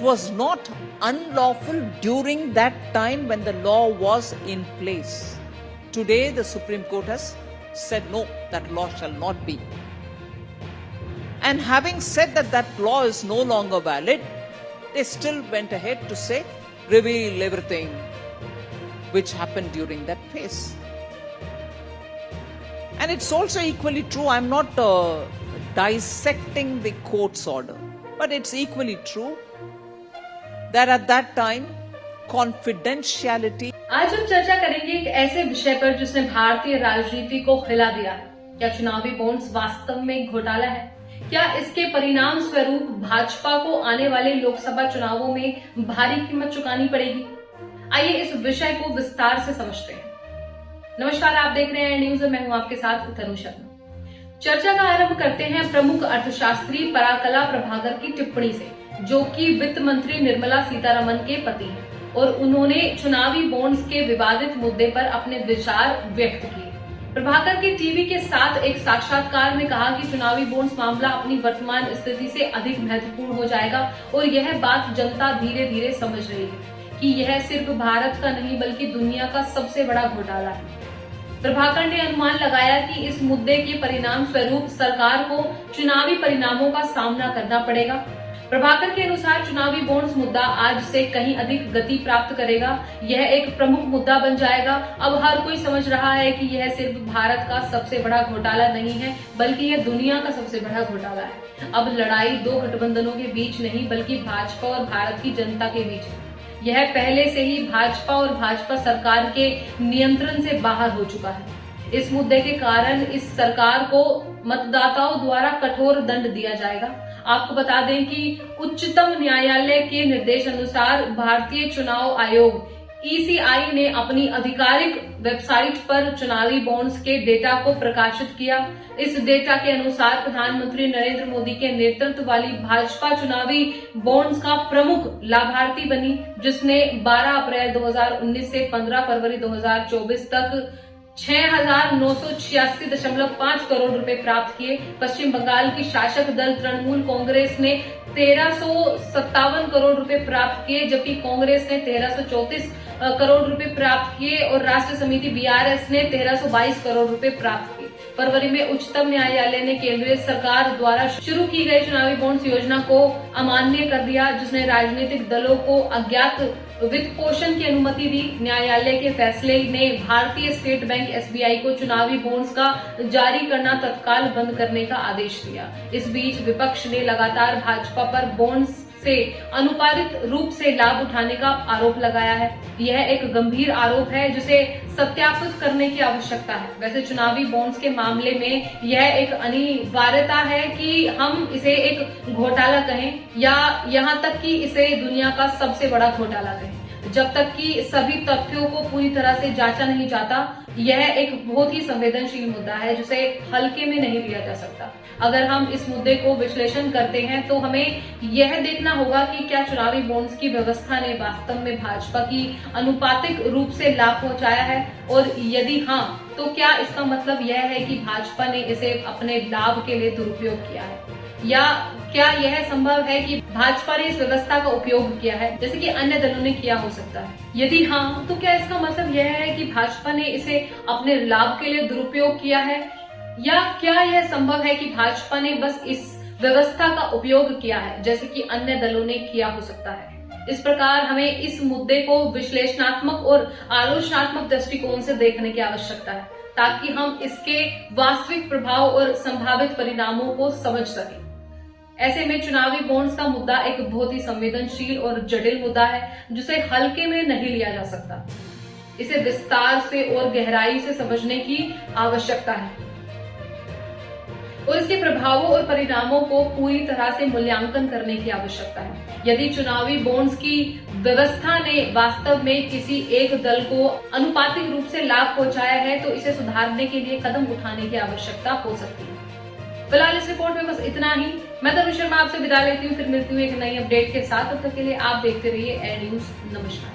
was not unlawful during that time when the law was in place. Today the Supreme Court has said no, that law shall not be. And having said that that law is no longer valid, they still went ahead to say, reveal everything which happened during that phase. And it's also equally true, I'm not dissecting the court's order, but it's equally true that at that time, confidentiality. आज हम चर्चा करेंगे एक ऐसे विषय पर जिसने भारतीय राजनीति को हिला दिया है। क्या चुनावी बॉन्ड्स वास्तव में एक घोटाला है? क्या इसके परिणाम स्वरूप भाजपा को आने वाले लोकसभा चुनावों में भारी कीमत चुकानी पड़ेगी? आइए इस विषय को विस्तार से समझते हैं। नमस्कार, आप देख रहे हैं न्यूज और मैं हूं आपके साथ तनु शर्मा। चर्चा का आरंभ करते हैं प्रमुख अर्थशास्त्री पराकला प्रभाकर की टिप्पणी से, जो कि वित्त मंत्री निर्मला सीतारमण के पति हैं और उन्होंने चुनावी बॉन्ड्स के विवादित मुद्दे पर अपने विचार व्यक्त किए। प्रभाकर के टीवी के साथ एक साक्षात्कार में कहा कि चुनावी बॉन्ड्स मामला अपनी वर्तमान स्थिति से अधिक महत्वपूर्ण हो जाएगा और यह बात जनता धीरे धीरे समझ रही है कि यह सिर्फ भारत का नहीं बल्कि दुनिया का सबसे बड़ा घोटाला है। प्रभाकर ने अनुमान लगाया कि इस मुद्दे के परिणाम स्वरूप सरकार को चुनावी परिणामों का सामना करना पड़ेगा। प्रभाकर के अनुसार चुनावी बॉन्ड्स मुद्दा आज से कहीं अधिक गति प्राप्त करेगा। यह एक प्रमुख मुद्दा बन जाएगा। अब हर कोई समझ रहा है कि यह सिर्फ भारत का सबसे बड़ा घोटाला नहीं है बल्कि यह दुनिया का सबसे बड़ा घोटाला है। अब लड़ाई दो गठबंधनों के बीच नहीं बल्कि भाजपा और भारत की जनता के बीच है। यह पहले से ही भाजपा और भाजपा सरकार के नियंत्रण से बाहर हो चुका है। इस मुद्दे के कारण इस सरकार को मतदाताओं द्वारा कठोर दंड दिया जाएगा। आपको बता दें कि उच्चतम न्यायालय के निर्देश अनुसार भारतीय चुनाव आयोग ECI ने अपनी आधिकारिक वेबसाइट पर चुनावी बॉन्ड्स के डेटा को प्रकाशित किया। इस डेटा के अनुसार प्रधानमंत्री नरेंद्र मोदी के नेतृत्व वाली भाजपा चुनावी बॉन्ड्स का प्रमुख लाभार्थी बनी, जिसने 12 अप्रैल 2019 से 15 फरवरी 2024 तक 6,986.5 करोड़ रुपए प्राप्त किए। पश्चिम बंगाल की शासक दल तृणमूल कांग्रेस ने 1357 करोड़ रुपए प्राप्त किए, जबकि कांग्रेस ने 1334 करोड़ रुपए प्राप्त किए और राष्ट्र समिति BRS ने 1322 करोड़ रुपए प्राप्त किए। फरवरी में उच्चतम न्यायालय ने केंद्रीय सरकार द्वारा शुरू की गई चुनावी बॉन्ड्स योजना को अमान्य कर दिया, जिसने राजनीतिक दलों को अज्ञात वित्त पोषण की अनुमति दी। न्यायालय के फैसले ने भारतीय स्टेट बैंक SBI को चुनावी बॉन्ड्स का जारी करना तत्काल बंद करने का आदेश दिया। इस बीच विपक्ष ने लगातार भाजपा पर बॉन्ड्स से अनुपातिक रूप से लाभ उठाने का आरोप लगाया है। यह एक गंभीर आरोप है जिसे सत्यापित करने की आवश्यकता है। वैसे चुनावी बॉन्ड्स के मामले में यह एक अनिवार्यता है कि हम इसे एक घोटाला कहें या यहाँ तक कि इसे दुनिया का सबसे बड़ा घोटाला कहें। जब तक कि सभी तथ्यों को पूरी तरह से जांचा नहीं जाता, यह एक बहुत ही संवेदनशील मुद्दा है जिसे हल्के में नहीं लिया जा सकता। अगर हम इस मुद्दे को विश्लेषण करते हैं तो हमें यह देखना होगा कि क्या चुनावी बॉन्ड्स की व्यवस्था ने वास्तव में भाजपा की अनुपातिक रूप से लाभ पहुंचाया है, और यदि हाँ तो क्या इसका मतलब यह है कि भाजपा ने इसे अपने लाभ के लिए दुरुपयोग किया है, या क्या यह संभव है कि भाजपा ने इस व्यवस्था का उपयोग किया है जैसे कि अन्य दलों ने किया हो सकता है? यदि हाँ तो क्या इसका मतलब यह है कि भाजपा ने इसे अपने लाभ के लिए दुरुपयोग किया है, या क्या यह संभव है कि भाजपा ने बस इस व्यवस्था का उपयोग किया है जैसे कि अन्य दलों ने किया हो सकता है? इस प्रकार हमें इस मुद्दे को विश्लेषणात्मक और आलोचनात्मक दृष्टिकोण से देखने की आवश्यकता है ताकि हम इसके वास्तविक प्रभाव और संभावित परिणामों को समझ सकें। ऐसे में चुनावी बॉन्ड्स का मुद्दा एक बहुत ही संवेदनशील और जटिल मुद्दा है जिसे हल्के में नहीं लिया जा सकता। इसे विस्तार से और गहराई से समझने की आवश्यकता है और इसके प्रभावों और परिणामों को पूरी तरह से मूल्यांकन करने की आवश्यकता है। यदि चुनावी बॉन्ड्स की व्यवस्था ने वास्तव में किसी एक दल को अनुपातिक रूप से लाभ पहुंचाया है तो इसे सुधारने के लिए कदम उठाने की आवश्यकता हो सकती है। फिलहाल इस रिपोर्ट में बस इतना ही। मैं तनु शर्मा आपसे विदा लेती हूँ, फिर मिलती हूँ एक नई अपडेट के साथ। तब तक के लिए आप देखते रहिए एड न्यूज। नमस्कार।